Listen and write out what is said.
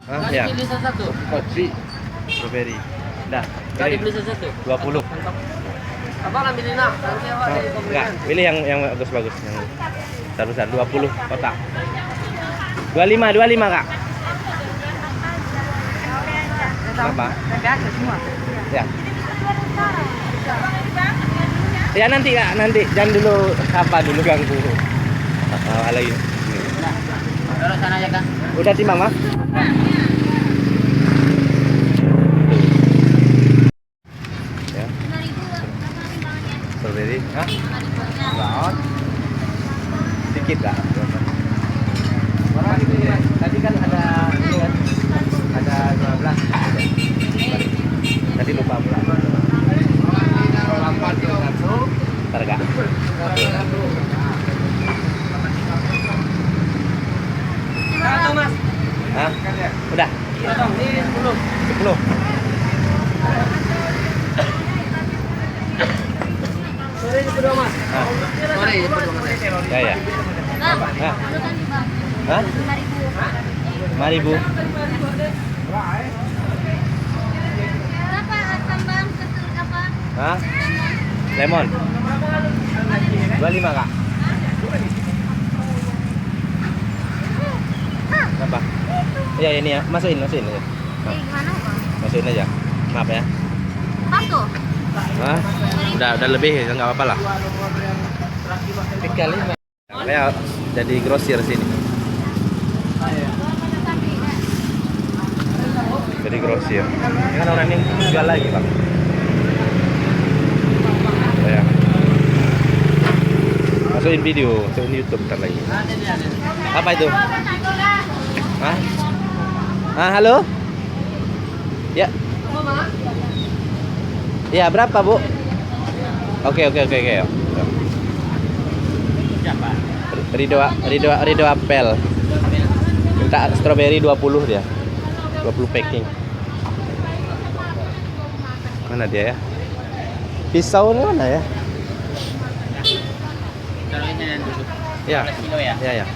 Hah, ya. Pilih satu. Kopi. Strawberry. Dah. Tadi Pilih. beli satu. 20. Abang ambilin nak. Nanti awak jadi Enggak, pembelian. pilih yang bagus-bagus yang besar-besar 20 kotak. 25, Kak. Apa? Ya. Ya nanti Kak, nanti jangan dulu apa dulu ganggu. Lagi. Taruh sana aja, Kak. Udah timbang, Mas? Ya. Strawberry. Hah? Enggak. Sedikit, Kak. Tadi kan ada ini kan? Ada 12. Tadi lupa pula. Ntar Kak. Satu, Mas. Hah? Udah? Potong ini 10. 10. Sore ini berdua, Mas. Hah? Sore ini berdua, Mas. Ya ya. Hah? Hah? 5.000. Hah? Lemon. 25 Kak. Apa? Iya ini ya, masukin aja. Nah, masukin aja. Maaf ya. Hah? Udah lebih, nggak apa-apa lah. 3 5. Saya jadi grosir sini. Jadi grosir. Ini kan orang yang jual lagi, Bang. Ya. Masukin video, masukin YouTube ntar lagi. Apa itu? Hah? Halo? Ya. Ya, berapa, Bu? Oke. Yuk. Siapa? Rido apel. Minta strawberry 20 dia. 20 packing. Mana dia ya? Pisau ini mana ya? Taruh ini dulu. Ya. 15 kilo ya? Ya.